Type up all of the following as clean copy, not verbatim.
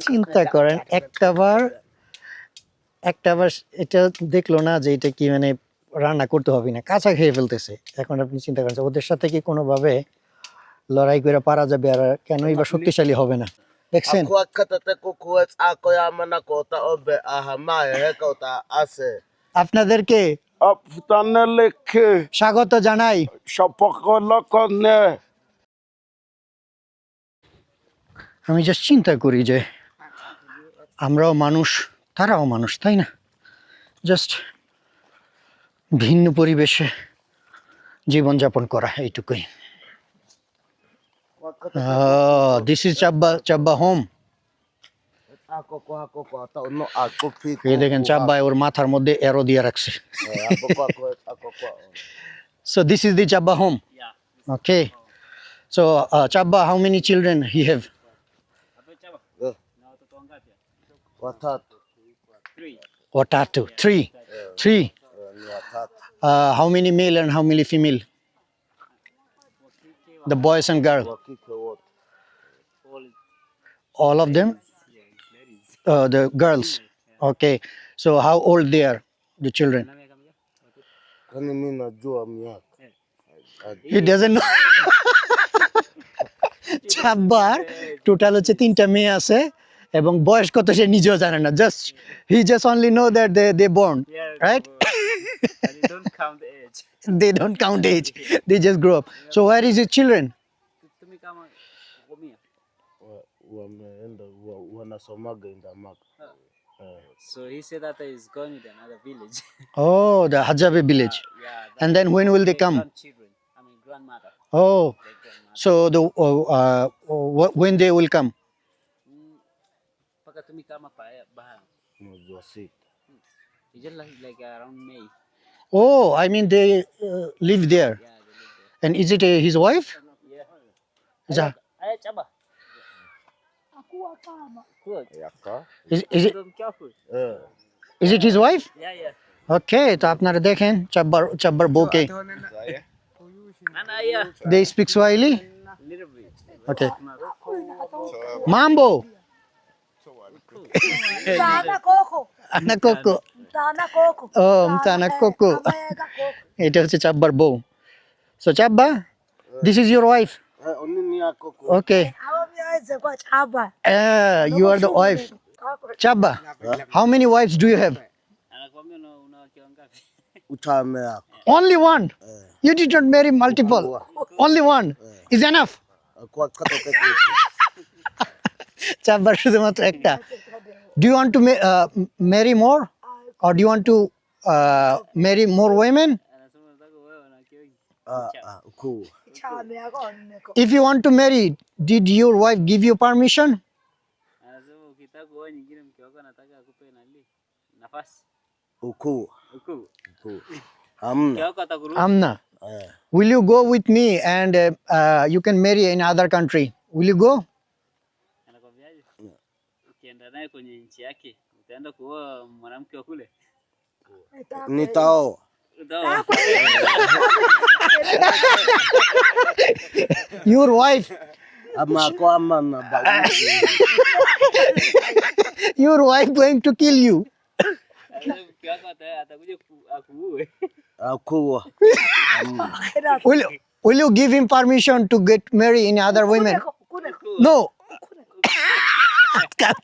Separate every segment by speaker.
Speaker 1: চিন্তা করেন একটাবার এটা দেখলো না যে এটা কি মানে রান্না করতে হবে না, কাঁচা খেয়ে ফেলতেছে। এখন আপনি চিন্তা করেন ওদের সাথে কি কোনোভাবে লড়াই করে পারা যাবে, আর কেনই বা শক্তিশালী হবে না? দেখছেন আপনাদেরকে স্বাগত জানাই। আমি জাস্ট চিন্তা করি যে আমরাও মানুষ, তারাও মানুষ, তাই না? জাস্ট ভিন্ন পরিবেশে জীবনযাপন করা, এইটুকুই। This is Chabba home. এই দেখেন চাব্বা ওর মাথার মধ্যে এরো দিয়ে রাখছে। So this is the Chabba home. Okay. So Chabba, how many children he have? Watatu. Three. How many male and how many female? The boys and girls. All of them? The girls. Okay. So how old they are, the children? He doesn't know. চাব্বার total হচ্ছে 3টা মেয়ে আছে এবং বয়স কত সে নিজেও জানে না। Just he just only know that they born, right?
Speaker 2: They don't count age.
Speaker 1: They don't count age. They just grow up. So where is his children?
Speaker 2: Tumi kama Gomia. So he said that he's going to another village.
Speaker 1: Oh, the Hajabe village.
Speaker 2: Yeah.
Speaker 1: And then when will they come?
Speaker 2: Grandchildren. I mean grandmother.
Speaker 1: Oh,
Speaker 2: Their grandmother.
Speaker 1: so when they will come?
Speaker 2: Paka tumi kama pa bahan. It's just like around May.
Speaker 1: Oh, I mean they live there.
Speaker 2: Yeah, they live there.
Speaker 1: And is it his wife?
Speaker 2: Yeah.
Speaker 1: Is that-
Speaker 2: Ay, chaba. Good.
Speaker 1: is it
Speaker 2: Careful.
Speaker 1: is it his wife?
Speaker 2: Yeah.
Speaker 1: Okay, তো আপনারা দেখেন চাব্বার বউকে।
Speaker 2: Nana, yeah.
Speaker 1: They speak Swahili?
Speaker 2: Little bit.
Speaker 1: Okay. Mambo.
Speaker 3: Mtana koko.
Speaker 1: Ana Coco.
Speaker 3: Mtana koko.
Speaker 1: Oh, Mtana Coco.
Speaker 3: Amayega koko.
Speaker 1: এটা হচ্ছে চাব্বার বউ। So চাব্বা, this is your wife. Okay.
Speaker 3: Awamiyeze kwa chaba.
Speaker 1: You are the wife. Chabba, how many wives do you have?
Speaker 2: Anakuambia una wake wangapi?
Speaker 1: Only one. You did not marry multiple. Only one is enough. Chabbar শুধুমাত্র একটা। Do you want to marry more, or do you want to marry more women?
Speaker 2: Anasema unataka wewe na wake wengi.
Speaker 3: Chame yako oneko.
Speaker 1: If you want to marry, did your wife give you permission?
Speaker 2: Anasema ukitaka kuoa nyingine mke wako anataka akupe nafasi. Ukuu. Mke wako atakuruhusu.
Speaker 1: Amna. Will you go with me and you can marry in other country? Will you go?
Speaker 2: Anakwambiaje? Ukienda naye kwenye nchi yake, utaenda kuoa mwanamke wa kule.
Speaker 4: Nitao.
Speaker 2: Utaoa.
Speaker 1: Your wife, your wife going to kill you.
Speaker 2: Anasema mke wako atakuja akuue.
Speaker 1: Will you give him permission to get married in other women? No.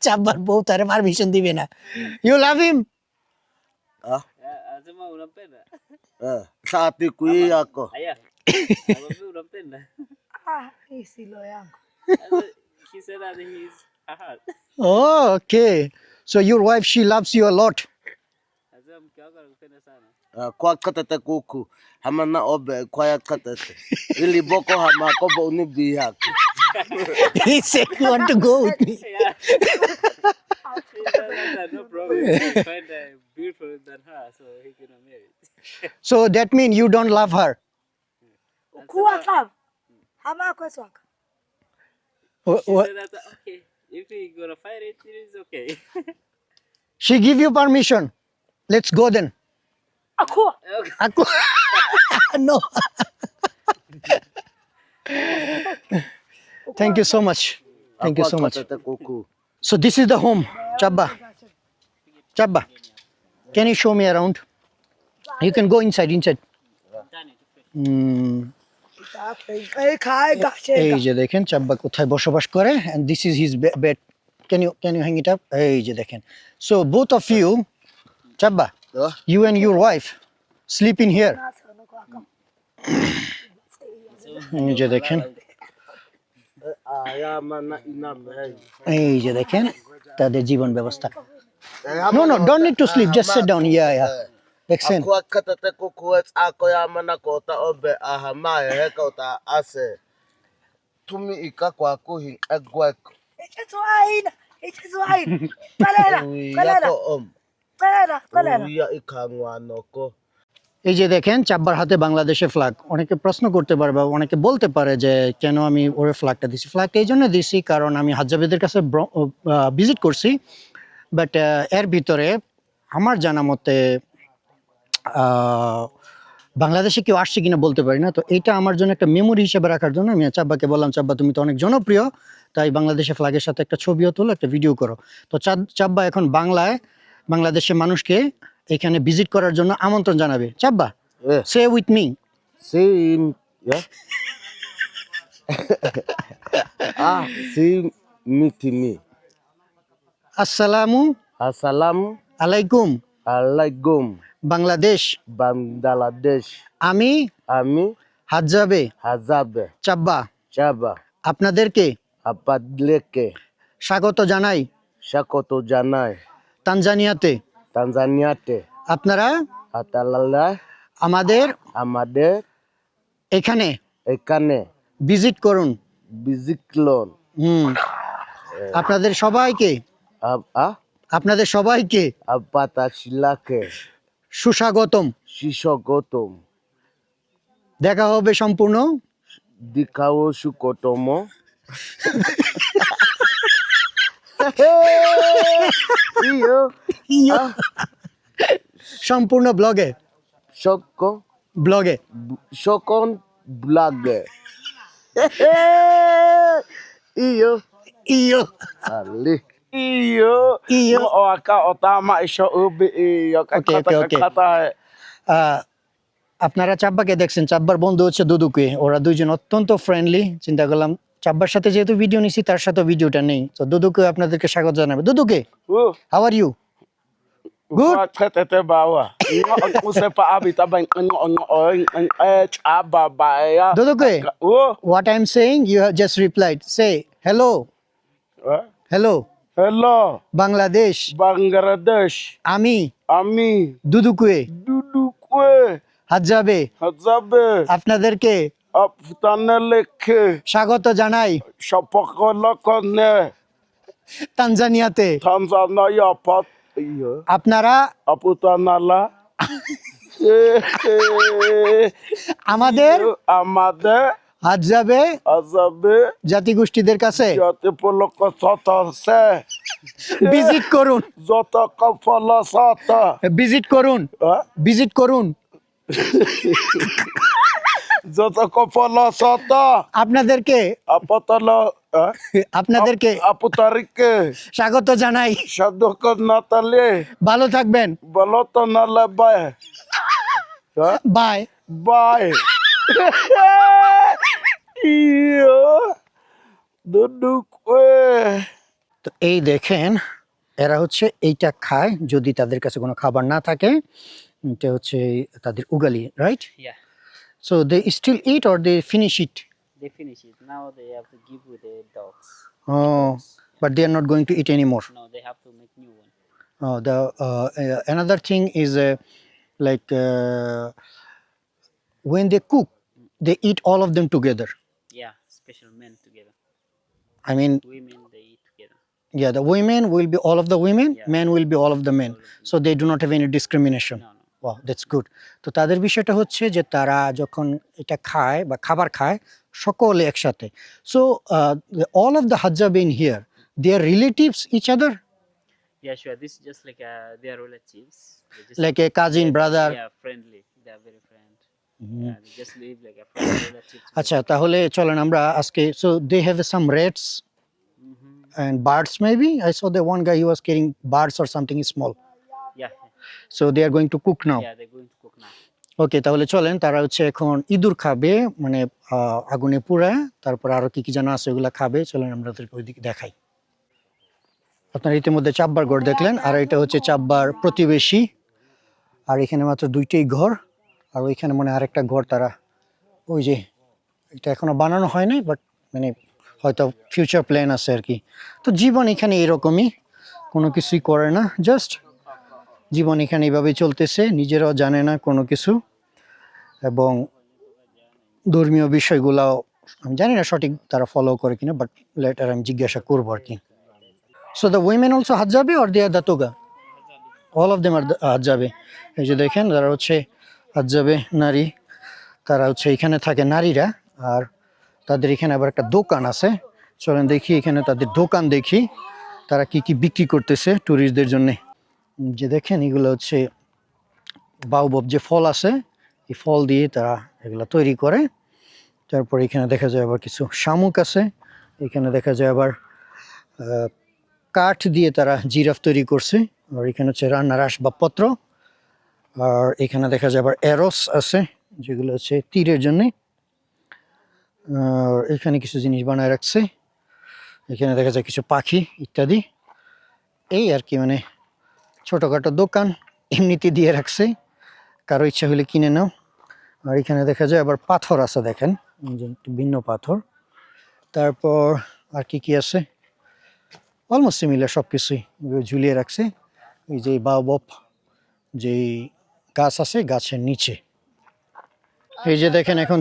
Speaker 1: চাব্বার বউ তারে permission দিবে না। You love him?
Speaker 2: Anasema unampenda?
Speaker 4: Sapi kui yako.
Speaker 2: Aya. Anakwambia unampenda.
Speaker 3: Hii silo yangu.
Speaker 2: He said that he's her heart.
Speaker 1: Oh, okay. So your wife, she loves you a lot.
Speaker 2: Anasema mke wako anakupenda sana.
Speaker 4: Kwa katete kuku. Hamana obe kwa ya katete. Ili boko hamakobo unibi yako.
Speaker 1: He said you want to go with me.
Speaker 2: Yeah. No problem. He find a beautiful than her, so he gonna marry.
Speaker 1: So that means you don't love her.
Speaker 3: Kuwa kam. Hama kweswaka.
Speaker 2: She said that okay, if you gonna fight it, it is okay.
Speaker 1: She give you permission. Let's go then.
Speaker 3: Akuwa.
Speaker 1: Aku no. Thank you so much. Thank you so much.
Speaker 4: Katete kuku.
Speaker 1: So this is the home, Chabba. Chabba, can you show me around? You can go inside.
Speaker 3: এই খায় গাছে
Speaker 1: এই যে দেখেন চাব্বা কোথায় বসবাস করে, and this is his bed. Can you hang it up? এই যে দেখেন. So both of you, Chabba,
Speaker 4: Yeah.
Speaker 1: you and your wife sleep in here. এই যে দেখেন,
Speaker 4: Ayamana inamay.
Speaker 1: এই যে দেখেন তাদের জীবন ব্যবস্থা. No, don't need to sleep. Just sit down. Yeah. দেখছেন?
Speaker 4: Ako katate ko kuwet ako yamana kota obe ahamay hekota ase. Tumi ika kwa kuhin egwek. Yako Uya ikangwano ko.
Speaker 1: এই যে দেখেন চাব্বার হাতে বাংলাদেশের ফ্ল্যাগ। অনেকে প্রশ্ন করতে পারে বা অনেকে বলতে পারে যে কেন আমি ওরে ফ্ল্যাগটা দিছি। ফ্ল্যাগটা এই জন্য দিছি কারণ আমি হাজ্জাবিদের কাছে ভিজিট করছি, বাট এর ভিতরে আমার জানা মতে বাংলাদেশে কেউ আসছে কিনা বলতে পারি না। তো এইটা আমার জন্য একটা মেমোরি হিসেবে রাখার জন্য আমি চাব্বাকে বললাম, চাব্বা তুমি তো অনেক জনপ্রিয়, তাই বাংলাদেশের ফ্ল্যাগের সাথে একটা ছবিও তোলো, একটা ভিডিও করো। তো চাব্বা এখন বাংলাদেশের মানুষকে এখানে ভিজিট করার জন্য আমন্ত্রণ জানাবে। চাব্বা,
Speaker 4: Yeah.
Speaker 1: Say with me.
Speaker 4: See him. Yeah. See me to me.
Speaker 1: আসসালামু
Speaker 4: Assalamu
Speaker 1: আলাইকুম
Speaker 4: alaikum.
Speaker 1: বাংলাদেশ,
Speaker 4: Bangladesh.
Speaker 1: আমি
Speaker 4: Ami
Speaker 1: হাজ্জাবে
Speaker 4: Hazabe.
Speaker 1: চাব্বা
Speaker 4: Chaba.
Speaker 1: আপনাদেরকে
Speaker 4: Apadleke.
Speaker 1: স্বাগত জানাই
Speaker 4: Shakoto Janai.
Speaker 1: তানজানিয়াতে।
Speaker 4: Tanzania te.
Speaker 1: আপনারা
Speaker 4: Atalala.
Speaker 1: আমাদের
Speaker 4: Amade.
Speaker 1: এখানে
Speaker 4: Ekane.
Speaker 1: ভিজিট করুন।
Speaker 4: Biziklon.
Speaker 1: আপনাদের সবাইকে আপনাদের সবাইকে
Speaker 4: Apata Shilake.
Speaker 1: সুস্বাগতম।
Speaker 4: Shishogotom.
Speaker 1: দেখা হবে সম্পূর্ণ
Speaker 4: Dikao Shukotomo.
Speaker 1: সম্পূর্ণ ব্লগে
Speaker 4: Shokon Blage. Iyo. Ali.
Speaker 5: Iyo.
Speaker 1: Iyo.
Speaker 5: O aka otama isho ubi iyo
Speaker 1: Okay.
Speaker 5: kata.
Speaker 1: আপনারা চাব্বাকে দেখছেন, চাব্বার বন্ধু হচ্ছে দুদুকে। ওরা দুইজন অত্যন্ত ফ্রেন্ডলি। চিন্তা করলাম চাব্বার সাথে যেহেতু ভিডিও নিছি তার সাথে ভিডিওটা নেই, তো দুদুকে আপনাদেরকে স্বাগত জানাবে। Duduke, how are you? Good.
Speaker 5: Tete bawa. Use pa abita bang chaba baya.
Speaker 1: Duduke,
Speaker 5: Oh.
Speaker 1: what I'm saying you have just replied. Say hello. Hello
Speaker 5: Hello.
Speaker 1: Bangladesh,
Speaker 5: Bangladesh.
Speaker 1: আমি
Speaker 5: Ami.
Speaker 1: দুদুকে
Speaker 5: Dudukwe.
Speaker 1: হাজ্জাবে
Speaker 5: Hazabe.
Speaker 1: আপনাদেরকে
Speaker 5: Aptaneleke.
Speaker 1: স্বাগত জানাই
Speaker 5: Shapokolokone.
Speaker 1: তানজানিয়াতে।
Speaker 5: Tanzania pat. Iyo.
Speaker 1: আপনারা
Speaker 5: Aputanala.
Speaker 1: আমাদের
Speaker 5: Amade.
Speaker 1: হাজ্জাবে
Speaker 5: Azabe.
Speaker 1: জাতিগোষ্ঠীদের কাছে
Speaker 5: Jati poloko sotase.
Speaker 1: Visit করুন,
Speaker 5: Zota kafala sata.
Speaker 1: Visit করুন, visit করুন।
Speaker 5: Zota kafala sata.
Speaker 1: আপনাদেরকে
Speaker 5: Apatala.
Speaker 1: আপনাদেরকে
Speaker 5: Aputarike.
Speaker 1: স্বাগত জানাই।
Speaker 5: Shadoko natale.
Speaker 1: ভালো থাকবেন,
Speaker 5: Baloto nalabe.
Speaker 1: Bye.
Speaker 5: Bye. Iyo. Duduk we.
Speaker 1: তো এই দেখেন এরা হচ্ছে এইটা খায় যদি তাদের কাছে কোনো খাবার না থাকে। এটা হচ্ছে তাদের ugali, right?
Speaker 2: Yeah,
Speaker 1: so they still eat or they finish it?
Speaker 2: they finish it. Now they have to give with the dogs.
Speaker 1: But they are not going to eat anymore.
Speaker 2: No, they have to make new one.
Speaker 1: The another thing is like when they cook, they eat all of them together.
Speaker 2: Yeah, special men together.
Speaker 1: I mean,
Speaker 2: Women, they eat together.
Speaker 1: yeah, the women will be all of the women,
Speaker 2: Yeah.
Speaker 1: men will be all of the men. So they do not have any discrimination.
Speaker 2: No.
Speaker 1: Wow, that's good. তো তাদের বিষয়টা হচ্ছে যে তারা যখন এটা খায় বা খাবার খায় সকলে একসাথে। So all of the Hajjabe in here, they are relatives each other,
Speaker 2: Yeah, sure. This is just like their relatives. They just
Speaker 1: like a cousin, brother.
Speaker 2: Yeah, friendly. They are very friend. Yeah, they just live like a friend relatives.
Speaker 1: আচ্ছা, তাহলে চলেন আমরা আজকে, so they have some rates. and birds maybe. I saw the one guy, he was carrying birds or something small.
Speaker 2: Yeah,
Speaker 1: So they are going to cook now.
Speaker 2: yeah, they're going to cook now.
Speaker 1: ওকে, তাহলে চলেন, তারা হচ্ছে এখন ইঁদুর খাবে, মানে আগুনে পুড়ে, তারপর আরো কি কি যেন আছে ওগুলা খাবে। চলেন আমরা ওদেরকে ওইদিকে দেখাই। আপনারা ইতিমধ্যে চাব্বার ঘর দেখলেন, আর এটা হচ্ছে চাব্বার প্রতিবেশী। আর এখানে মাত্র দুইটাই ঘর, আর ওইখানে মনে হয় আরেকটা ঘর তারা, ওই যে এটা এখনো বানানো হয় নাই, বাট মানে হয়তো ফিউচার প্ল্যান আছে আর কি। তো জীবন এখানে এরকমই, কোনো কিছুই করে না, জাস্ট জীবন এখানে এইভাবেই চলতেছে, নিজেরাও জানে না কোনো কিছু, এবং ধর্মীয় বিষয়গুলাও আমি জানি না সঠিক তারা ফলো করে কিনা, বাট লেটার আমি জিজ্ঞাসা করবো আর কি। So the women also Hadzabe or they are Datoga? All of them are Hadzabe. এই যে দেখেন, তারা হচ্ছে হাজ্জাবে নারী, তারা হচ্ছে এখানে থাকে নারীরা, আর তাদের এখানে আবার একটা দোকান আছে। চলেন দেখি এখানে তাদের দোকান দেখি, তারা কি কি বিক্রি করতেছে ট্যুরিস্টদের জন্য। যে দেখেন এগুলো হচ্ছে বাউবব যে ফল আছে, এই ফল দিয়ে তারা এগুলো তৈরি করে। তারপর এখানে দেখা যায় আবার কিছু শামুক আছে, এখানে দেখা যায় আবার কাঠ দিয়ে তারা জিরাফ তৈরি করছে, আর এখানে হচ্ছে রান্নার আসবাবপত্র। আর এখানে দেখা যায় আবার অ্যারোস আছে, যেগুলো হচ্ছে তীরের জন্যে। আর এখানে কিছু জিনিস বানায় রাখছে, এখানে দেখা যায় কিছু পাখি ইত্যাদি। এই আর কি, মানে ছোটোখাটো দোকান এমনিতে দিয়ে রাখছে, কারো ইচ্ছা হলে কিনে নাও। আর এখানে দেখা যায় আবার পাথর আছে, দেখেন এই যে একটু ভিন্ন পাথর। তারপর আর কি কি আছে, অলমোস্ট সিমিলার সব কিছুই ঝুলিয়ে রাখছে। এই যে বাউবব যেই গাছ আছে, গাছের নিচে। এই যে দেখেন এখন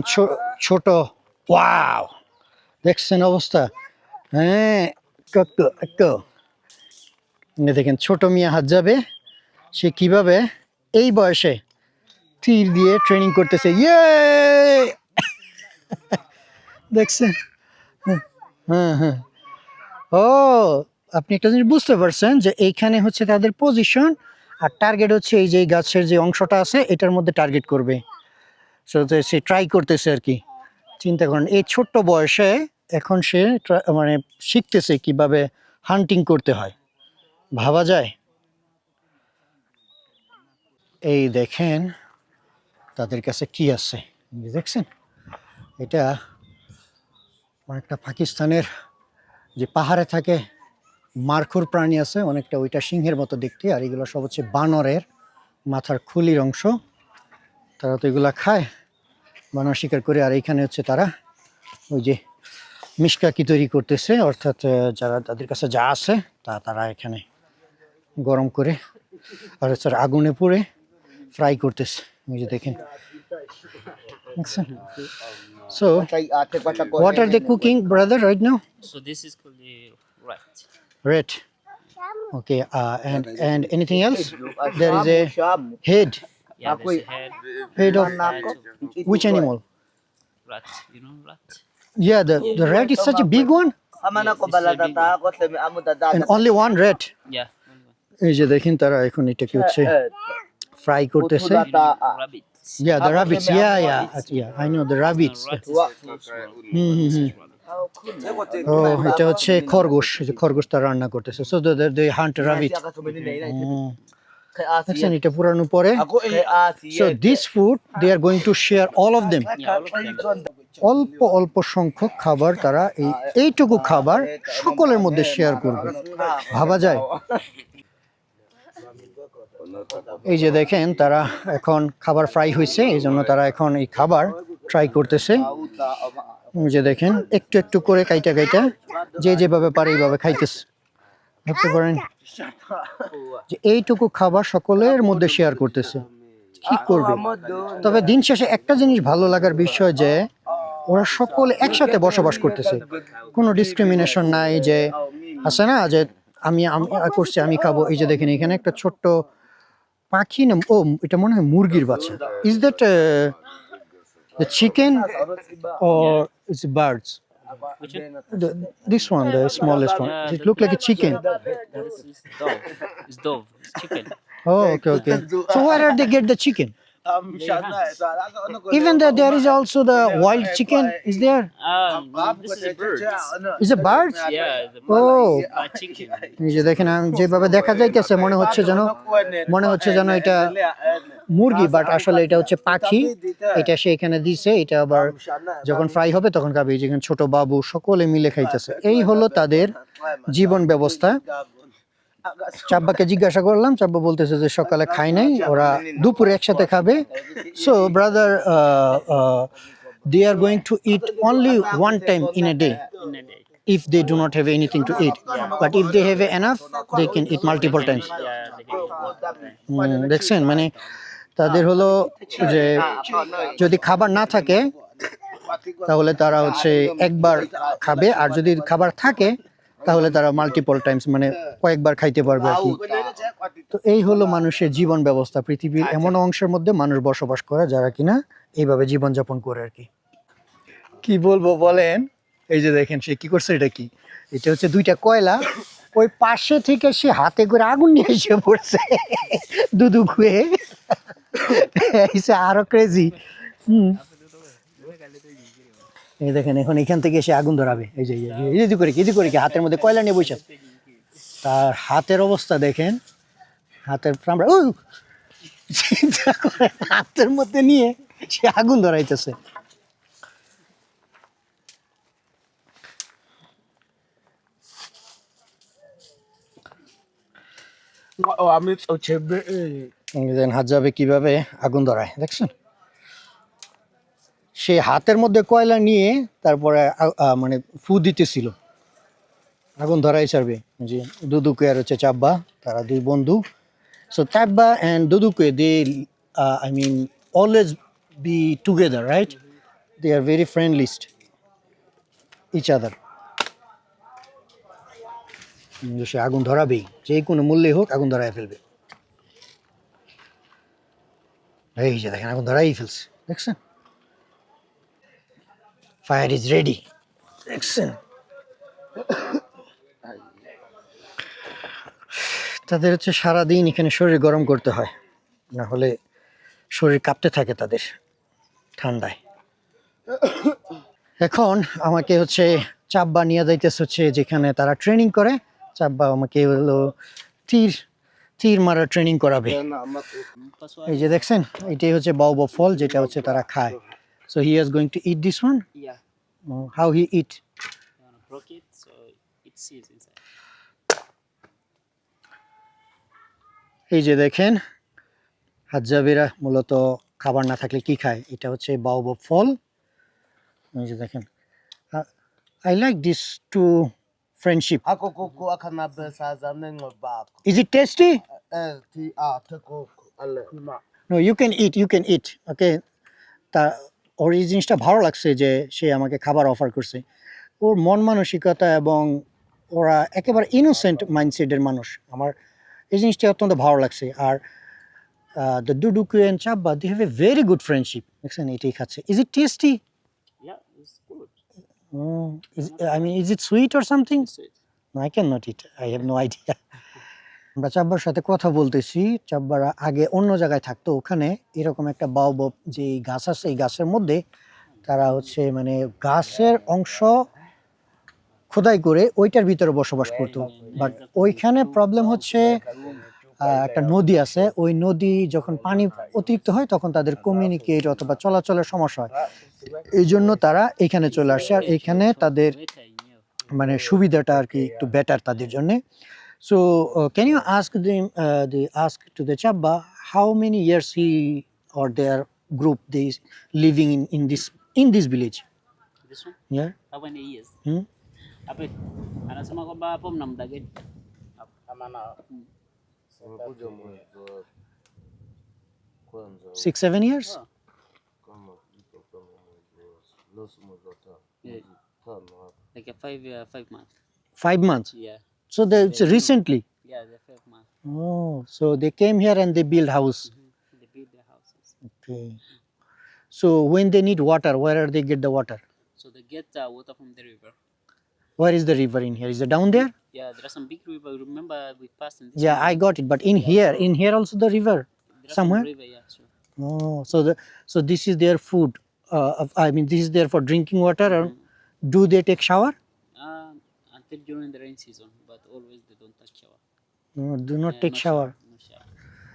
Speaker 1: ছোট, ওয়াও দেখছেন অবস্থা, হ্যাঁ দেখেন ছোট মিয়া হাজ্জাবে, সে কিভাবে এই বয়সে তীর দিয়ে ট্রেনিং করতেছে, ইয়ে দেখছেন। হ্যাঁ হ্যাঁ, ও আপনি একটা জিনিস বুঝতে পারছেন যে এইখানে হচ্ছে তাদের পজিশন, আর টার্গেট হচ্ছে এই যে গাছের যে অংশটা আছে এটার মধ্যে টার্গেট করবে। সে ট্রাই করতেছে আর কি। চিন্তা করেন এই ছোট্ট বয়সে এখন সে মানে শিখতেছে কিভাবে হান্টিং করতে হয়, ভাবা যায়। এই দেখেন তাদের কাছে কি আছে, দেখছেন এটা অনেকটা পাকিস্তানের যে পাহাড়ে থাকে মারখুর প্রাণী আছে অনেকটা, ওইটা সিংহের মতো দেখতে। আর এগুলো সব হচ্ছে বানরের মাথার খুলির অংশ, তারা তো এগুলা খায়, বানর শিকার করে। আর এইখানে হচ্ছে তারা ওই যে মিশকাকি তৈরি করতেছে, অর্থাৎ যারা তাদের কাছে যা আছে তারা এখানে গরম করে আর হচ্ছে আগুনে পুড়ে ফ্রাই করতেছে, ওই যে দেখেন। So what are they cooking, brother, right now?
Speaker 2: So this is called the rat.
Speaker 1: Red. Okay, and anything else? There is a head.
Speaker 2: Yeah, there's a
Speaker 1: Head of
Speaker 2: head,
Speaker 1: which animal?
Speaker 2: rat. You know rat?
Speaker 1: Yeah, the rat is such a big one, and only one rat.
Speaker 2: Yeah.
Speaker 1: এই যে দেখেন তারা এখন এটাকে হচ্ছে fry করতেছে।
Speaker 2: Rabbits.
Speaker 1: Yeah, the rabbits. Yeah, I know the rabbits. এটা হচ্ছে খরগোশ, এই যে খরগোশ তারা রান্না করতেছে। So they hunt rabbit. দেখছেন এটা পুরানো পরে। So this food they are going to share all of them.
Speaker 2: Yeah, all of them.
Speaker 1: অল্প অল্প সংখ্যক খাবার তারা এইটুকু খাবার সকলের মধ্যে শেয়ার করবে, ভাবা যায়। এই যে দেখেন তারা এখন খাবার ফ্রাই হয়েছে, এই জন্য তারা এখন এই খাবার ট্রাই করতেছে। এই যে দেখেন একটু একটু করে কাইটা যে যেভাবে পারে এইভাবে খাইতেছে। ভাবতে পারেন যে এইটুকু খাবার সকলের মধ্যে শেয়ার করতেছে, কি করবে। তবে দিন শেষে একটা জিনিস ভালো লাগার বিষয় যে ওরা সকলে একসাথে বসবাস করতেছে, কোনো ডিসক্রিমিনেশন নাই, যে আছে না যে আমি করছি আমি খাবো। এই যে দেখেন এখানে একটা ছোট্ট পাখি না, ও এটা মনে হয় মুরগির বাচ্চা। Is that the chicken or it's birds?
Speaker 2: Which one?
Speaker 1: This one, the smallest one. Does it look like a chicken?
Speaker 2: This is dove. It's dove. It's chicken.
Speaker 1: Oh, okay. So where are they get the chicken? Even there is also the wild chicken. Is there?
Speaker 2: This is a bird.
Speaker 1: Is a bird?
Speaker 2: Yeah, the bird
Speaker 1: Oh.
Speaker 2: is chicken.
Speaker 1: এই যে দেখেন যেভাবে দেখা যাইতেছে মনে হচ্ছে যেন এটা মুরগি, বাট আসলে এটা হচ্ছে পাখি। এটা সে এখানে দিছে, এটা আবার যখন ফ্রাই হবে তখন খাবে। এই যেখানে ছোট বাবু সকলে মিলে খাইতেছে। এই হলো তাদের জীবন ব্যবস্থা। চাব্বাকে জিজ্ঞাসা করলাম, চাব্বা বলতেছে যে সকালে খায় নাই, ওরা দুপুরে একসাথে খাবে। So brother, they are going to eat only one time in a day
Speaker 2: In a day.
Speaker 1: if they do not have anything to eat, but if they have enough they can eat multiple times.
Speaker 2: Yeah, they can eat multiple times.
Speaker 1: দেখছেন, মানে তাদের হলো যে যদি খাবার না থাকে তাহলে তারা হচ্ছে একবার খাবে, আর যদি খাবার থাকে তাহলে তারা মাল্টিপল টাইমস মানে কয়েকবার খাইতে পারবে আর কি। তো এই হলো মানুষের জীবন ব্যবস্থা। পৃথিবীর এমন অংশের মধ্যে মানুষ বসবাস করে যারা কিনা এইভাবে জীবনযাপন করে আর কি। কি বলবো বলেন, এই যে দেখেন সে কি করছে, এটা কি, এটা হচ্ছে দুইটা কয়লা, ওই পাশে থেকে সে হাতে করে আগুন নিয়ে এসে পড়ছে দুদু খুয়ে। আরো ক্রেজি। এই দেখেন এখন এখান থেকে এসে আগুন ধরাবে। এই যে ইজি করে কি হাতের মধ্যে কয়লা নিয়ে বসে, তার হাতের অবস্থা দেখেন, হাতের চামড়া চিন্তা করে হাতের মধ্যে নিয়ে সে আগুন ধরাইতেছে।
Speaker 5: আমি তো ছেবে
Speaker 1: হাত যাবে কিভাবে আগুন ধরায় দেখছেন। সে হাতের মধ্যে কয়লা নিয়ে তারপরে মানে ফু দিতেছিল, আগুন ধরাই ছাড়বে। জি, দুদুকে আর হচ্ছে চাব্বা, তারা দুই বন্ধু। So Chabba and Duduke they I mean always be together, right? They are very friendlist each other. সে আগুন ধরাবেই, যে কোনো মূল্যে হোক আগুন ধরাই ফেলবে। এই যে দেখেন আগুন ধরাই ফেলছে, দেখছেন? ফায়ার ইজ রেডি, দেখছেন? তাদের হচ্ছে সারাদিন এখানে শরীর গরম করতে হয়, না হলে শরীর কাঁপতে থাকে তাদের ঠান্ডায়। এখন আমাকে হচ্ছে চাব্বা নিয়ে যাইতেছে হচ্ছে যেখানে তারা ট্রেনিং করে। চাব্বা আমাকে হলো তীর মারা ট্রেনিং করাবে। এই যে দেখছেন, এটাই হচ্ছে বাওবা ফল, যেটা হচ্ছে তারা খায়। So he is going to it this one.
Speaker 2: Yeah.
Speaker 1: How he it?
Speaker 2: You wanna broke it so it seals inside.
Speaker 1: এই যে দেখেন হাজ্জাবিরা মূলত খাবার না থাকলে কি খায়, এটা হচ্ছে বাওবা ফল। এই যে দেখেন, I like this to friendship.
Speaker 4: Ako kuku akan nabesaza nengobako.
Speaker 1: Is it tasty?
Speaker 4: Ti teko ale.
Speaker 1: No, you can eat okay. তা ওর এই জিনিসটা ভালো লাগছে যে সে আমাকে খাবার অফার করছে। ওর মন মানসিকতা এবং ওরা একেবারে ইনোসেন্ট মাইন্ডসেটের মানুষ, আমার এই জিনিসটা অত্যন্ত ভালো লাগছে। আর the Duduku and Chabba they have a very good friendship. দেখছেন এটাই খাচ্ছে। Is it tasty?
Speaker 2: Yeah, it's good.
Speaker 1: I mean, is it sweet or something?
Speaker 2: It's sweet.
Speaker 1: No, I cannot eat. I have no idea. আমরা চাব্বার সাথে কথা বলতেছি। চাব্বারা আগে অন্য জায়গায় থাকতো, ওখানে এরকম একটা বাওবব যে গাছ আছে, এই গাছের মধ্যে তারা হচ্ছে মানে গাছের অংশ খোদাই করে ওইটার ভিতরে বসবাস করতো। বাট ওইখানে প্রবলেম হচ্ছে একটা নদী আছে, ওই নদী যখন পানি অতিরিক্ত হয় তখন তাদের কমিউনিকেট অথবা চলাচলের সমস্যা হয়, এই জন্য তারা এখানে চলে আসে। আর এখানে তাদের মানে সুবিধাটা আর কি একটু বেটার তাদের জন্য। So can you ask to the Chabba how many years he or their group they living in this village?
Speaker 2: This one?
Speaker 1: Yeah.
Speaker 2: How many years?
Speaker 1: Hmm?
Speaker 2: Anasema kwamba hapo mna muda gani? Amana.
Speaker 4: Kuja mwezi wa kwanza
Speaker 1: 6-7 years?
Speaker 2: Oh.
Speaker 4: kama iko kama mwezi wa tano.
Speaker 2: Yeah.
Speaker 4: Tano hapo.
Speaker 2: Like a 5 months.
Speaker 1: 5 months.
Speaker 2: Yeah.
Speaker 1: So it's recently.
Speaker 2: Yeah, the 5 months.
Speaker 1: Oh, so they came here and they build house.
Speaker 2: They build their houses.
Speaker 1: Okay. So when they need water, where are they get the water?
Speaker 2: So they get water from the river.
Speaker 1: Where is the river in here? Is it down there?
Speaker 2: Yeah, there are some big river. Remember we passed in this
Speaker 1: Yeah,
Speaker 2: one?
Speaker 1: I got it. But in here also the river
Speaker 2: There are
Speaker 1: somewhere.
Speaker 2: some river, yeah, sure.
Speaker 1: Oh, so this is their food. I mean, this is there for drinking water. Or do they take shower?
Speaker 2: Until during the rain season, but always they don't touch shower.
Speaker 1: No, do not take
Speaker 2: No
Speaker 1: shower.
Speaker 2: No shower.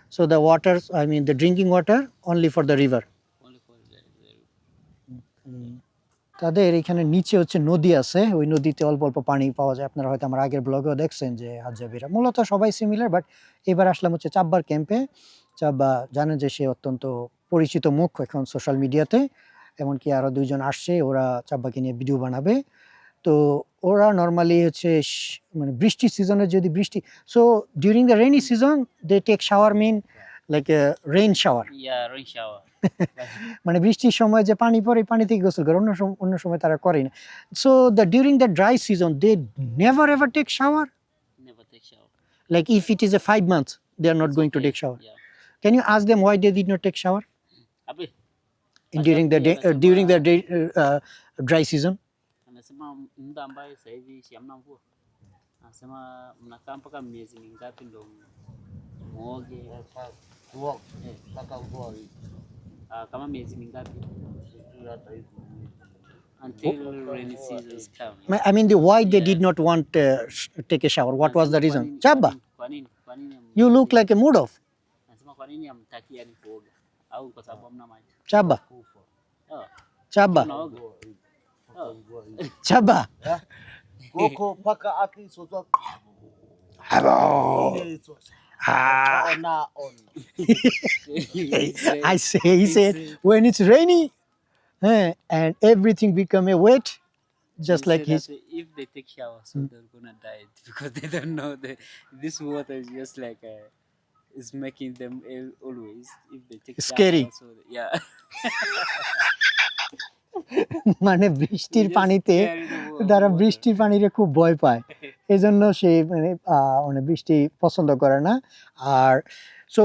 Speaker 1: So the waters, I mean, the drinking water only for the river.
Speaker 2: Only for the
Speaker 1: তাদের এখানে নিচে হচ্ছে নদী আছে, ওই নদীতে অল্প অল্প পানি পাওয়া যায়। আপনারা হয়তো আমার আগের ব্লগেও দেখছেন যে হাজাবিরা মূলত সবাই সিমিলার, বাট এবার আসলাম হচ্ছে চাব্বার ক্যাম্পে। চাব্বা জানেন যে সে অত্যন্ত পরিচিত মুখ এখন সোশ্যাল মিডিয়াতে, এমনকি আরও দুইজন আসছে, ওরা চাব্বাকে নিয়ে ভিডিও বানাবে। তো ওরা নর্মালি হচ্ছে মানে বৃষ্টি সিজনে যদি বৃষ্টি, so during the rainy season they take shower mean like rain shower,
Speaker 2: yeah, rain shower.
Speaker 1: মানে বৃষ্টির সময় যে পানি পড়ে পানি থেকে গোসল করে, অন্য সময় তারা করে না। So the during the dry season they never ever take shower,
Speaker 2: Never take shower.
Speaker 1: Like if it is a 5 months they are not going to
Speaker 2: Okay,
Speaker 1: take shower.
Speaker 2: Yeah.
Speaker 1: Can you ask them why they did not take shower
Speaker 2: Abe,
Speaker 1: during the dry season?
Speaker 2: anasema muda ambaye sasa hivi si hamna mvua. Anasema mnakaa mpaka miezi mingapi ndo muoge?
Speaker 4: Kuoga mpaka mvua hii.
Speaker 2: Kama miezi mingapi?
Speaker 4: Sijui hata hizi mwezi.
Speaker 2: Until rainy seasons come.
Speaker 1: I mean, why they did not want take a shower, what was the reason? Chabba,
Speaker 2: Kwa nini?
Speaker 1: you look like a mood off.
Speaker 2: Anasema kwa nini hamtaki yani kuoga? Au kwa sababu hamna maji?
Speaker 1: Chabba,
Speaker 2: Oh,
Speaker 1: Chabba,
Speaker 2: unaoga? Oh.
Speaker 1: Chabba.
Speaker 4: Koko mpaka ati soto.
Speaker 1: Ah,
Speaker 4: Ona on.
Speaker 1: I say, he said, when it's rainy and everything become a wet, just
Speaker 2: He
Speaker 1: like
Speaker 2: said
Speaker 1: his.
Speaker 2: that if they take shower, so they're gonna die because they don't know that this water is just like is making them ill always. If they take
Speaker 1: Scary.
Speaker 2: shower, so yeah.
Speaker 1: মানে বৃষ্টির
Speaker 2: Just
Speaker 1: পানিতে
Speaker 2: scary the
Speaker 1: তারা
Speaker 2: water.
Speaker 1: বৃষ্টির পানিরে খুব ভয় পায়, এই জন্য সে মানে বৃষ্টি পছন্দ করে না। আর so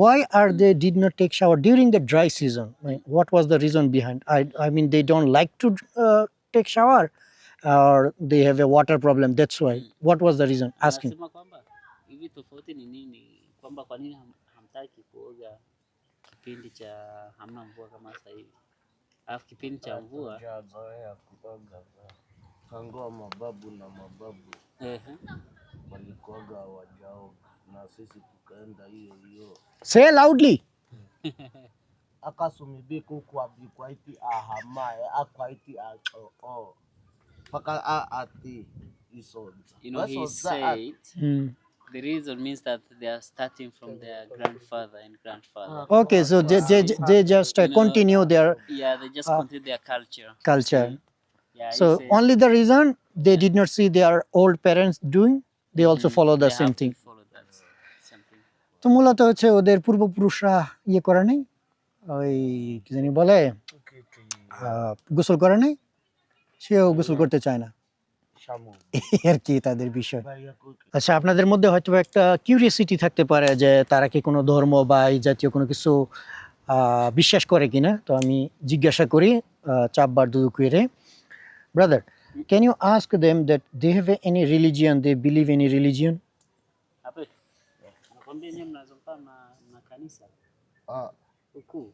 Speaker 1: why are they did not take shower during the dry season? What was the reason behind? I mean, they don't like to take shower, or they have a water problem, that's why. What was the reason? Asking.
Speaker 2: Anasema kwamba hivi tofauti ni nini, kwamba kwa nini hamtaki kuoga kipindi cha hamna mvua kama sasa hivi, alafu kipindi cha mvua
Speaker 4: Hajazoea kuoga. Tangu mababu na mababu
Speaker 2: ehe,
Speaker 4: walikuoga hawajaoga, na sisi tukaenda hiyo hiyo.
Speaker 1: Say loudly.
Speaker 4: Akasumibiku kwa iti ahamaye akwa iti o paka ati isonza.
Speaker 2: you know, he said the reason means that they are starting from their grandfather and grandfather.
Speaker 1: Okay, so they just
Speaker 2: You know,
Speaker 1: continue their
Speaker 2: Yeah, they just continue their culture.
Speaker 1: culture.
Speaker 2: Yeah, he
Speaker 1: So
Speaker 2: said
Speaker 1: only the reason they did not see their old parents doing, they also follow the
Speaker 2: they
Speaker 1: same
Speaker 2: have to
Speaker 1: thing.
Speaker 2: follow that same thing.
Speaker 1: তো মূলত হচ্ছে ওদের পূর্বপুরুষরা ইয়ে করে নাই, ওই কি জানি বলে গোসল করে নাই, সেও গোসল করতে চায় না,
Speaker 4: Shamu.
Speaker 1: এই আর কি তাদের বিষয়।
Speaker 4: Baya kuki.
Speaker 1: আচ্ছা, আপনাদের মধ্যে হয়তো একটা কিউরিয়াসিটি থাকতে পারে যে তারা কি কোনো ধর্ম বা এই জাতীয় কোনো কিছু বিশ্বাস করে কিনা, তো আমি জিজ্ঞাসা করি চাব্বার দুদুকুয়েরে, brother, can you ask them that they have any religion, they believe any religion?
Speaker 2: Hapo nakwambia nyewe mnazokana na kanisa
Speaker 4: Ah,
Speaker 2: huku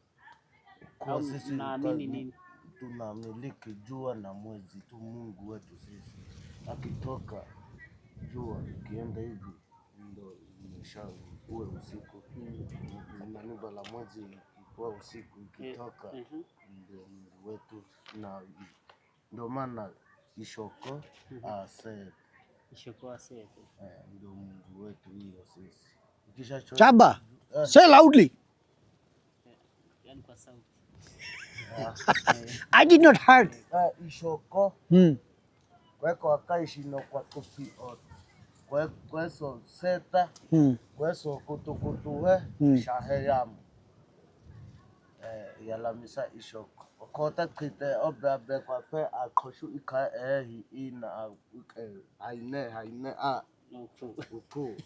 Speaker 4: kwa
Speaker 2: au
Speaker 4: sisi
Speaker 2: mnaamini nini?
Speaker 4: tunamiliki jua na mwezi tu, Mungu wetu sisi. Akitoka jua ikienda hivi ndo imesha uwe usiku, na niba la mwezi ikikuwa usiku ikitoka ndio Mungu wetu, na ndio maana ishoko asete
Speaker 2: Ishokoa sete.
Speaker 4: ndio Mungu wetu hiyo sisi. Ikisha
Speaker 1: চাব্বা, say loudly.
Speaker 2: Yani kwa sauti.
Speaker 1: I did not heard.
Speaker 4: ishoko
Speaker 1: Hmm.
Speaker 4: kweko akaishino kwa tupi ot kweso seta
Speaker 1: Hmm.
Speaker 4: kweso kutukutuhe shaheyamu yalamisa ishoko okota kite obeabe kwa pe akoshu ika ehi ina haine a uku.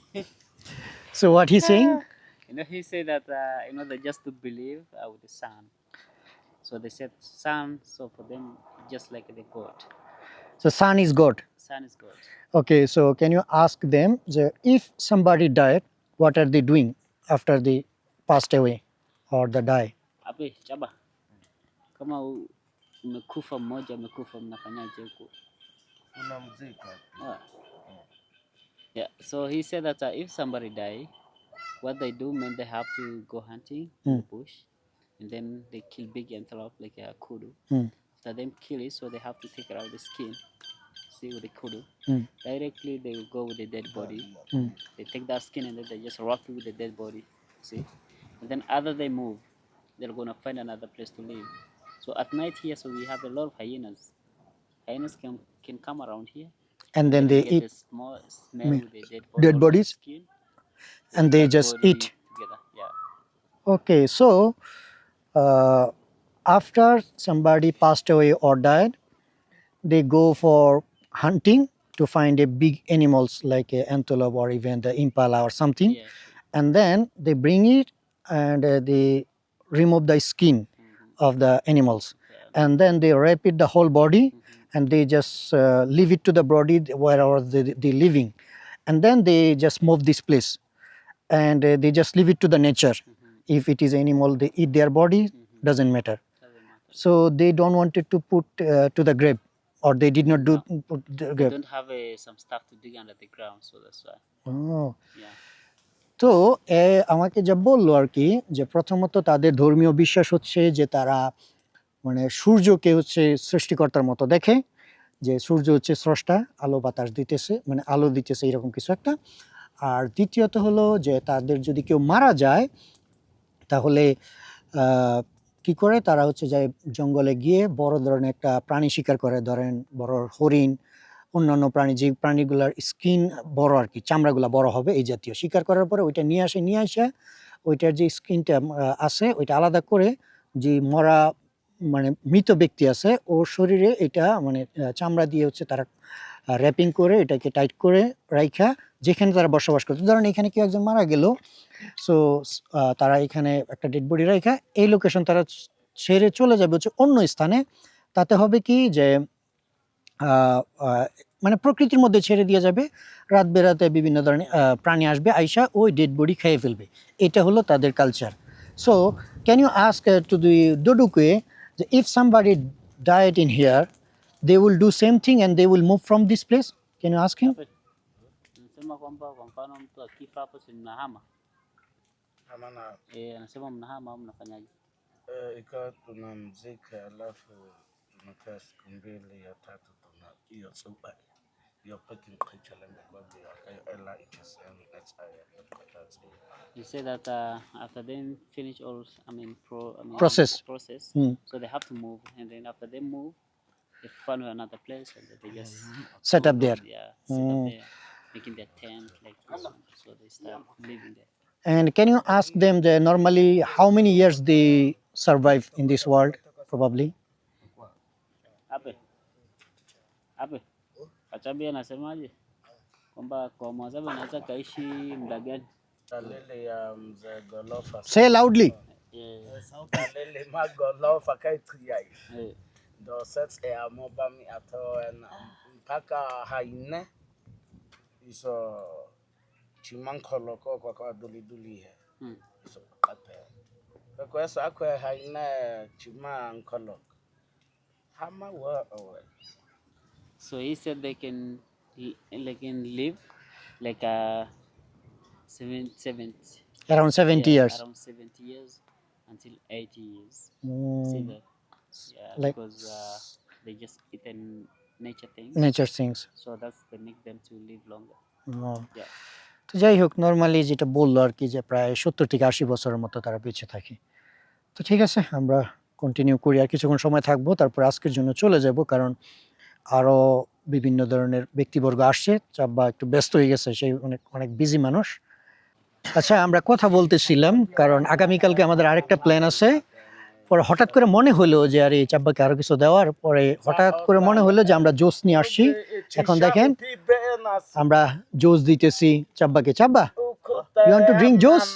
Speaker 1: So what he's saying?
Speaker 2: You know, he said that you know, they just to believe with the sun. So they said sun, so for them just like the God.
Speaker 1: So sun is God.
Speaker 2: Sun is God.
Speaker 1: Okay, so can you ask them if somebody died, what are they doing after they passed away? or the die?
Speaker 2: Ape chaba, kama umekufa mmoja amekufa, mnafanyaje huko?
Speaker 4: Unamzika.
Speaker 2: Ah. Yeah, so he said that if somebody die, what they do, man, they have to go hunting in the bush, and then they kill big antelope like a kudu. After them kill it, so they have to take out the skin. See with the kudu. Directly they will go with the dead body. They take that skin and then they just rock it with the dead body. See, and then other they move, they're gonna find another place to live. So at night here, so we have a lot of hyenas. Hyenas can come around here.
Speaker 1: And then they
Speaker 2: get
Speaker 1: eat
Speaker 2: a small smell with the dead,
Speaker 1: dead
Speaker 2: also
Speaker 1: bodies?
Speaker 2: skin,
Speaker 1: and they
Speaker 2: dead
Speaker 1: just
Speaker 2: body
Speaker 1: eat.
Speaker 2: together. Yeah.
Speaker 1: Okay, so after somebody passed away or died, they go for hunting to find a big animals like a antelope or even the impala or something,
Speaker 2: Yeah.
Speaker 1: and then they bring it and they remove the skin of the animals, and then they wrap it the whole body, and they just leave it to the body wherever they living, and then they just move this place, and they just leave it to the nature. If it is animal, they eat their body, doesn't matter.
Speaker 2: Doesn't matter.
Speaker 1: So they don't wanted to put to the grave, or they did not do put the
Speaker 2: They
Speaker 1: grave.
Speaker 2: don't have some stuff to dig under the ground, so that's why.
Speaker 1: Oh.
Speaker 2: Yeah.
Speaker 1: তো আমাকে যা বললো আর কি, যে প্রথমত তাদের ধর্মীয় বিশ্বাস হচ্ছে যে তারা মানে সূর্যকে হচ্ছে সৃষ্টিকর্তার মতো দেখে, যে সূর্য হচ্ছে স্রষ্টা, আলো বাতাস দিতেছে, মানে আলো দিতেছে এরকম কিছু একটা। আর দ্বিতীয়ত হলো যে তাদের যদি কেউ মারা যায় তাহলে কি করে, তারা হচ্ছে যায় জঙ্গলে গিয়ে বড় ধরনের একটা প্রাণী শিকার করে, ধরেন বড় হরিণ, অন্যান্য প্রাণী, যে প্রাণীগুলার স্কিন বড় আর কি, চামড়াগুলা বড় হবে এই জাতীয়, শিকার করার পরে ওইটা নিয়ে আসে ওইটার যে স্কিনটা আছে ওইটা আলাদা করে, যে মরা মানে মৃত ব্যক্তি আছে ওর শরীরে এটা মানে চামড়া দিয়ে হচ্ছে তারা র্যাপিং করে এটাকে টাইট করে রাইখা, যেখানে তারা বসবাস করতো, ধরেন এখানে কেউ একজন মারা গেল, সো তারা এখানে একটা ডেড বডি রাইখা এই লোকেশন তারা ছেড়ে চলে যাবে হচ্ছে অন্য স্থানে। তাতে হবে কি যে মানে প্রকৃতির মধ্যে ছেড়ে দিয়ে যাবে, রাত বেরাতে বিভিন্ন ধরনের প্রাণী আসবে, আইসা ওই ডেড বডি খেয়ে ফেলবে, এটা হলো তাদের কালচার। So can you ask to the Doduke যে if somebody died in here, they will do same thing and they will move from this place? Can you ask him?
Speaker 2: Anasema kwamba kwa mfano mtu akifa hapo, si mnahama?
Speaker 4: Hamana
Speaker 2: Anasema mnahama au mnafanyaje?
Speaker 4: ikawa tunamzika, alafu tunakaa siku 2 ya 3 tuna hiyo soba hiyo packing creature lembe kwa hiyo ela ikisema that's
Speaker 2: He said that after them finish all,
Speaker 1: Process.
Speaker 2: so they have to move, and then after they move, they find another place and they just
Speaker 1: Set up there.
Speaker 2: Yeah, set up there, making their tent like this one. So they start living there.
Speaker 1: And can you ask them that normally how many years they survive in this world? Probably
Speaker 2: Ape Kachabi anasemaje kwamba kwa mwazabu anaweza kaishi muda gani?
Speaker 4: Dalili ya mzee Golofa.
Speaker 1: say loudly.
Speaker 4: Dalili ma Golofa kai tuyai.
Speaker 2: Eh,
Speaker 4: Do sets ya mobami ato na mpaka haine iso chimankolo kwa duli he. Iso kape. Kwa eso akwe haine chimankolo. Hama wa owe.
Speaker 2: so he said they can live like 70
Speaker 1: Around 70 years.
Speaker 2: around 70 years until 80 years.
Speaker 1: Mm,
Speaker 2: See that? Yeah,
Speaker 1: Like-
Speaker 2: because they just eat nature things,
Speaker 1: nature things.
Speaker 2: so that's they make them to live longer.
Speaker 1: Oh.
Speaker 2: Yeah.
Speaker 1: তো যাই হোক, normally যেটা বললো আর কি, যে প্রায় 70 থেকে 80 বছরের মতো তারা বেঁচে থাকে। তো ঠিক আছে, আমরা কন্টিনিউ করি, আর কিছুক্ষণ সময় থাকবো, তারপর আজকের জন্য চলে যাব, কারণ আরো বিভিন্ন ধরনের ব্যক্তিবর্গ আসছে, চাব্বা একটু ব্যস্ত হয়ে গেছে, সেই অনেক বিজি মানুষ। আচ্ছা, আমরা কথা বলতেছিলাম কারণ আগামীকালকে আমাদের আরেকটা প্ল্যান আছে, পরে হঠাৎ করে মনে হলো যে আরে চাব্বাকে আরো কিছু দেওয়ার, পরে হঠাৎ করে মনে হলো যে আমরা জোস নিয়ে আসছি। এখন দেখেন আমরা জোস দিতেছি চাব্বাকে। চাব্বা, you want to drink juice?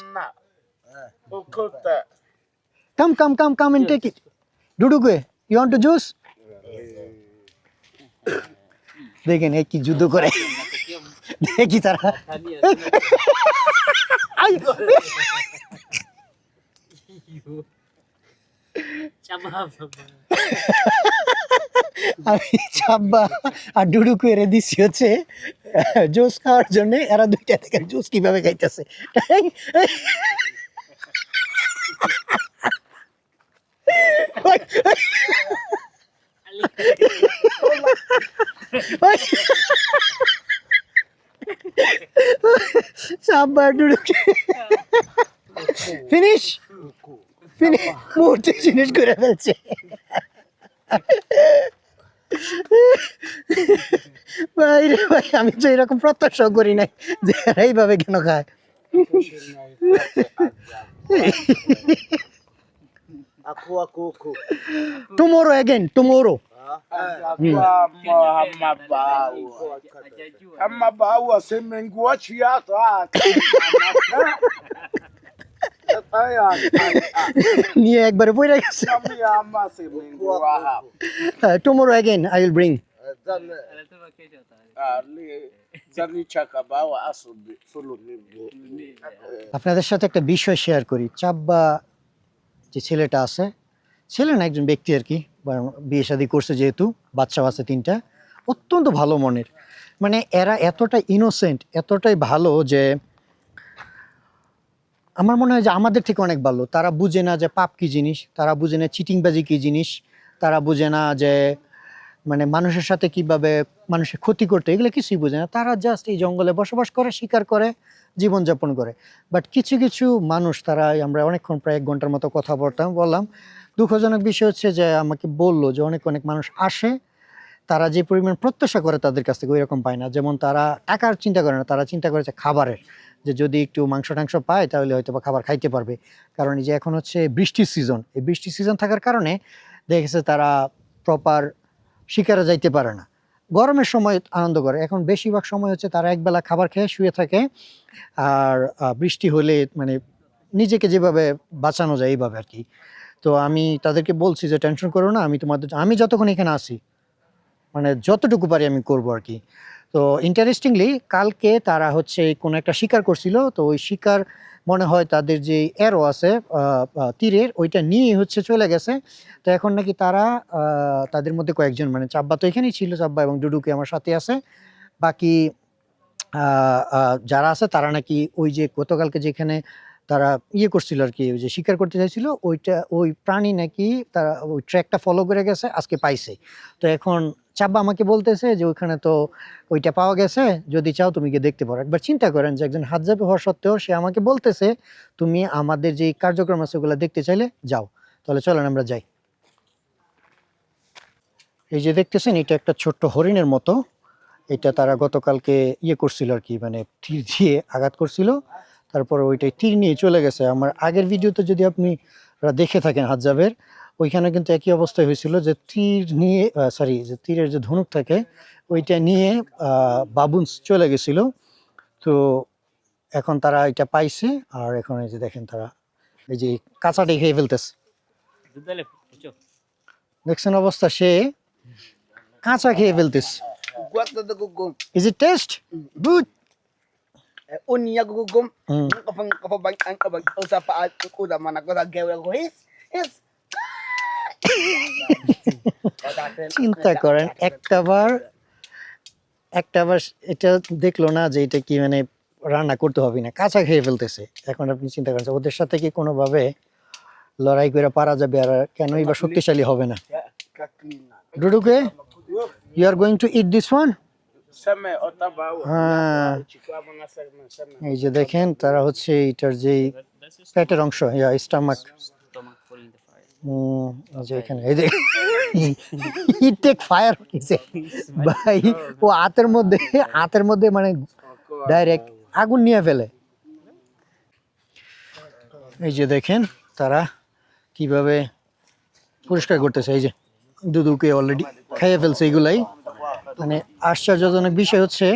Speaker 1: Come and take it. Duduke, you want to juice? দেখেন এই কি যুদ্ধ করে, দেখি তারা আমি চাব্বা আর ডুডুকু এরে দিচ্ছি হচ্ছে জুস খাওয়ার জন্য। এরা দুইটা থেকে জুস কিভাবে খাইতেছে। চাব্বা আর ডুডুকে ফিনিশ মুহূর্তে ফিনিশ করে ফেলছে। ভাই রে ভাই, আমি তো এরকম প্রত্যাশা করি নাই যে এরা এইভাবে কেন খায়।
Speaker 4: Aku.
Speaker 1: Tomorrow again, tomorrow.
Speaker 5: Ama bawa semengua chiato.
Speaker 1: নিয়ে একবারে পড়ে গেছে।
Speaker 5: Kami ama semengua.
Speaker 1: Tomorrow again I will bring.
Speaker 5: Ali zani chaka bawa asubi solo nibo.
Speaker 1: আপনাদের সাথে একটা বিষয় শেয়ার করি। চাব্বা যে ছেলেটা আছে, ছেলে না একজন ব্যক্তি আর কি, বিয়ে শাদী করছে যেহেতু, বাচ্চাও আছে 3টা, অত্যন্ত ভালো মনের। মানে এরা এতটাই ইনোসেন্ট, এতটাই ভালো যে আমার মনে হয় যে আমাদের থেকে অনেক ভালো। তারা বুঝে না যে পাপ কি জিনিস, তারা বুঝে না চিটিংবাজি কি জিনিস, তারা বুঝে না যে মানে মানুষের সাথে কিভাবে মানুষের ক্ষতি করতে, এগুলো কিছুই বুঝে না। তারা জাস্ট এই জঙ্গলে বসবাস করে, শিকার করে, জীবনযাপন করে। বাট কিছু কিছু মানুষ, তারা আমরা অনেকক্ষণ প্রায় 1 ঘন্টার মতো কথা বললাম। দুঃখজনক বিষয় হচ্ছে যে আমাকে বললো যে অনেক মানুষ আসে, তারা যে পরিমাণ প্রত্যাশা করে তাদের কাছ থেকে ওই রকম পায় না। যেমন তারা টাকার চিন্তা করে না, তারা চিন্তা করেছে খাবারের, যে যদি একটু মাংস টাংস পায় তাহলে হয়তো বা খাবার খাইতে পারবে। কারণ এই যে এখন হচ্ছে বৃষ্টির সিজন, এই বৃষ্টির সিজন থাকার কারণে দেখেছে তারা প্রপার শিকারে যাইতে পারে না। গরমের সময় আনন্দ করে, এখন বেশিরভাগ সময় হচ্ছে তারা একবেলা খাবার খেয়ে শুয়ে থাকে। আর বৃষ্টি হলে মানে নিজেকে যেভাবে বাঁচানো যায় এইভাবে আর কি। তো আমি তাদেরকে বলছি যে টেনশন করো না, আমি যতক্ষণ এখানে আসি মানে যতটুকু পারি আমি করবো আর কি। তো ইন্টারেস্টিংলি কালকে তারা হচ্ছে কোনো একটা শিকার করছিল, তো ওই শিকার মনে হয় তাদের যে অ্যারো আছে তীরের, ওইটা নিয়ে হচ্ছে চলে গেছে। তো এখন নাকি তারা তাদের মধ্যে কয়েকজন, মানে চাব্বা তো এখানেই ছিল, চাব্বা এবং ডুডুকে আমার সাথে আছে, বাকি যারা আছে তারা নাকি ওই যে গতকালকে যেখানে তারা ইয়ে করছিল আর কি, ওই যে শিকার করতে চাইছিল, ওই প্রাণী নাকি তারা ওই ট্র্যাকটা ফলো করে গেছে, আজকে পাইছে। তো এখন চাব্বা আমাকে বলতেছে যে ওইখানে তো ওইটা পাওয়া গেছে, যদি চাও তুমি গিয়ে দেখতে পারো। একবার চিন্তা করেন যে একজন হাজ্জাবি হওয়া সত্ত্বেও সে আমাকে বলতেছে তুমি আমাদের যে কার্যক্রম আছে ওগুলো দেখতে চাইলে যাও। তাহলে চলেন আমরা যাই। এই যে দেখতেছেন, এটা একটা ছোট্ট হরিণের মতো। এটা তারা গতকালকে ইয়ে করছিল আর কি, মানে তীর দিয়ে আঘাত করছিল, তারপরে ওইটাই তীর নিয়ে চলে গেছে। আমার আগের ভিডিওতে যদি আপনি দেখে থাকেন হাজ্জাবের, ওইখানে কিন্তু একই অবস্থায় হয়েছিল যে তীর নিয়ে যে তীরের যে ধনুক থাকে ওইটা নিয়ে বাবুন্স চলে গেছিল। তো এখন তারা এটা পাইছে, আর এখন এই যে দেখেন তারা এই যে কাঁচাটাই খেয়ে ফেলতেছে। দেখছেন অবস্থা, সে কাঁচা খেয়ে ফেলতেছে।
Speaker 5: Guarda da gugum.
Speaker 1: Is it taste? Good.
Speaker 5: Unya gugum. Kapag bang kapag usa pa ko da man ako da gawe ko is.
Speaker 1: চিন্তা করেন, একটাবার এটা দেখলো না যে এটা কি মানে রান্না করতে হবে না, কাঁচা খেয়ে ফেলতেছে। এখন আপনি চিন্তা করেন ওদের সাথে কি কোনোভাবে লড়াই করে পারা যাবে, আর কেনই বা শক্তিশালী হবে না। ডুডুকে, you are going to eat this one?
Speaker 5: Same otabawa.
Speaker 1: হ্যাঁ,
Speaker 5: Chikwa mga same.
Speaker 1: এই যে দেখেন তারা হচ্ছে এটার যে পেটের অংশ, stomach,
Speaker 2: Stomach full in the fire.
Speaker 1: যে এখানে এই যে হি টেক ফায়ার হইছে ভাই, ও হাতের মধ্যে মানে ডাইরেক্ট আগুন নিয়ে ফেলে। এই যে দেখেন তারা কিভাবে পরিষ্কার করতেছে। এই যে দুদুকে অলরেডি খাইয়ে ফেলছে এগুলাই। মানে আশ্চর্যজনক বিষয় হচ্ছে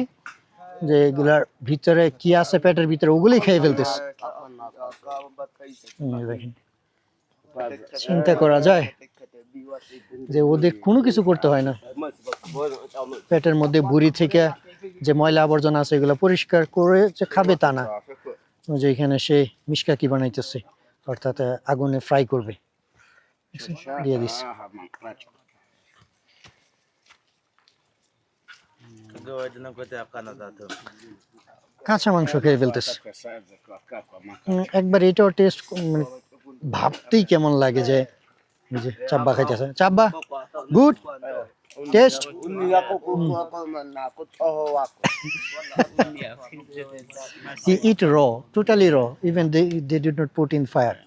Speaker 1: যে এগুলার ভিতরে কি আছে পেটের ভিতরে, ওগুলোই খেয়ে ফেলতেছে। দেখেন, চিন্তা করা যায় যে ওদের কোনো কিছু করতে হয় না, পেটের মধ্যে বুড়ি থেকে যে ময়লা আবর্জনা আছে এগুলো পরিষ্কার করে যে খাবে তা না, যে এখানে সে মিশকা কি বানাইতেছে। অর্থাৎ আগুনে ফ্রাই করবে। দিয়ে দিস। কাঁচা মাংস খেয়ে ফেলতেছে। একবার এটাও টেস্ট মানে ভাবতেই কেমন লাগে যে এই যে চাব্বা খাইতেছে। Chabba good test. He eat raw, totally raw. Even they did not put in fire.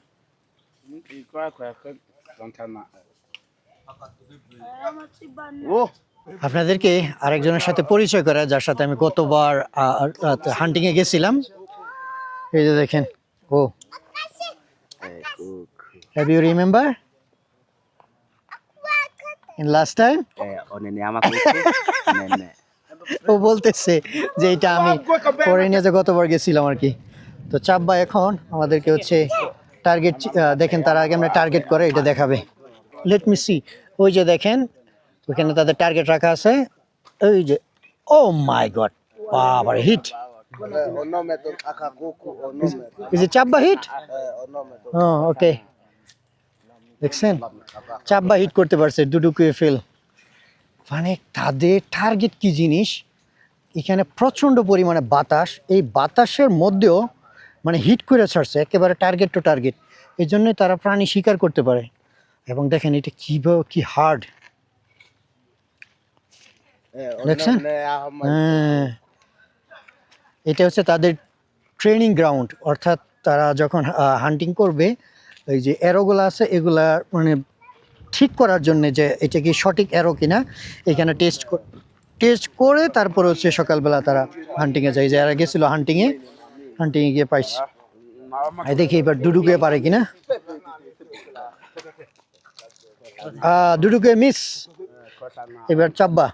Speaker 1: আপনাদেরকে আরেকজনের সাথে পরিচয় করা, যার সাথে আমি গতবার হান্টিং এ গেছিলাম। এই যে দেখেন, oh have you remember in last time? ও বলতেছে যে এটা আমি পরে নিয়ে যে গতবার গেছিলাম আর কি। তো চাব্বা এখন আমাদেরকে হচ্ছে টার্গেট, দেখেন তার আগে আমরা টার্গেট করে এটা দেখাবে। লেট মি সি, ওই যে দেখেন ওখানে তাদের টার্গেট রাখা আছে। ওই যে ও মাই গড, বাবার hit. Is it Chabba hit? Okay, দেখছেন চাব্বা হিট করতে পারছে ডুডুকুয়ে ফেল। মানে তাদের টার্গেট কি জিনিস, এখানে প্রচণ্ড পরিমাণে বাতাস, এই বাতাসের মধ্যেও মানে হিট করে ছাড়ছে একেবারে টার্গেট টু টার্গেট। এই জন্যই তারা প্রাণী শিকার করতে পারে। এবং দেখেন এটা কি হার্ড, দেখছেন? হ্যাঁ, এটা হচ্ছে তাদের ট্রেনিং গ্রাউন্ড। অর্থাৎ তারা যখন হান্টিং করবে, এই যে অ্যারোগুলো আছে এগুলা মানে ঠিক করার জন্য যে এটা কি সঠিক অ্যারো কিনা, এখানে টেস্ট করে তারপর হচ্ছে সকালবেলা তারা হান্টিংয়ে যায়। যারা গেছিলো হান্টিংয়ে গিয়ে পাইছে। দেখি এবার ডুডুকুয়ে পারে কিনা। Dudukwe miss. এবার Chabba,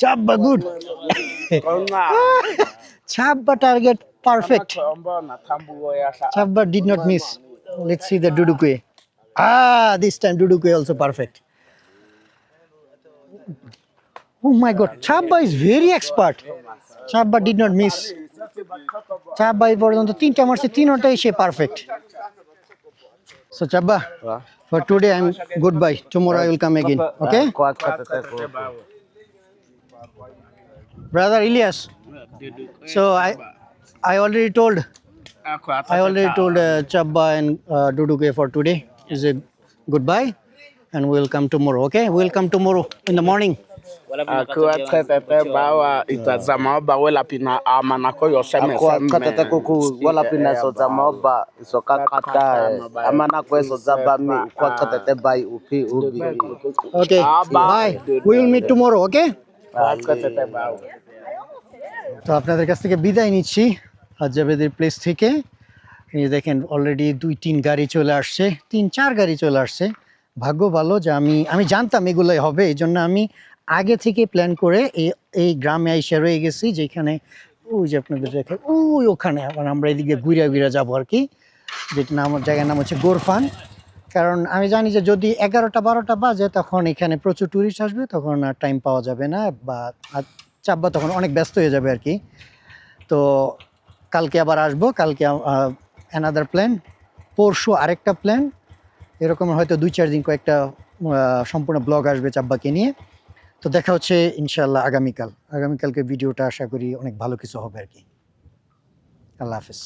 Speaker 1: Chabba good. Chabba target perfect. Chabba did not miss. Let's see the Dudukue. This time Dudukue also perfect. Oh my God, Chabba is very expert. Chabba did not miss. Chabba এই পর্যন্ত তিনটা মারছে, তিনটাই সে perfect. So Chabba, for today I'm goodbye. Tomorrow I will come again. Okay? Brother Ilyas. So I already told Chabba and Dudukue for today is a goodbye, and we'll come tomorrow. Okay, we'll come tomorrow in the morning.
Speaker 6: Akiwa tete bawa itazama oba wela pina amana ko yoseme
Speaker 4: Katete kuku wala pina soza maoba isoka kata amana ko soza bami kwa katete bai upi ubi.
Speaker 1: Okay, bye. We will meet tomorrow. Okay.
Speaker 6: katete bawa
Speaker 1: তো আপনাদের কাছ থেকে বিদায় নিচ্ছি হাজাবেদের place থেকে। এই দেখেন already 2-3 গাড়ি চলে আসছে, 3-4 গাড়ি চলে আসছে। ভাগ্য ভালো যে আমি জানতাম এগুলোই হবে, এই জন্য আমি আগে থেকে প্ল্যান করে এই গ্রামে এসে রয়ে গেছি, যেখানে ওই যে আপনাদের দেখে ওখানে আবার আমরা এদিকে ঘুরে যাবো আর কি, যেটা জায়গার নাম হচ্ছে গোরফান। কারণ আমি জানি যে যদি 11টা-12টা বাজে তখন এখানে প্রচুর টুরিস্ট আসবে, তখন আর টাইম পাওয়া যাবে না, বা চাব্বা তখন অনেক ব্যস্ত হয়ে যাবে আর কি। তো কালকে আবার আসবো, কালকে অ্যানাদার প্ল্যান, পরশু আরেকটা প্ল্যান, এরকম হয়তো 2-4 দিন কয়েকটা সম্পূর্ণ ব্লগ আসবে চাব্বাকে নিয়ে। তো দেখা হচ্ছে ইনশাল্লাহ আগামীকালকে ভিডিওটা আশা করি অনেক ভালো কিছু হবে আর কি। আল্লাহ হাফেজ।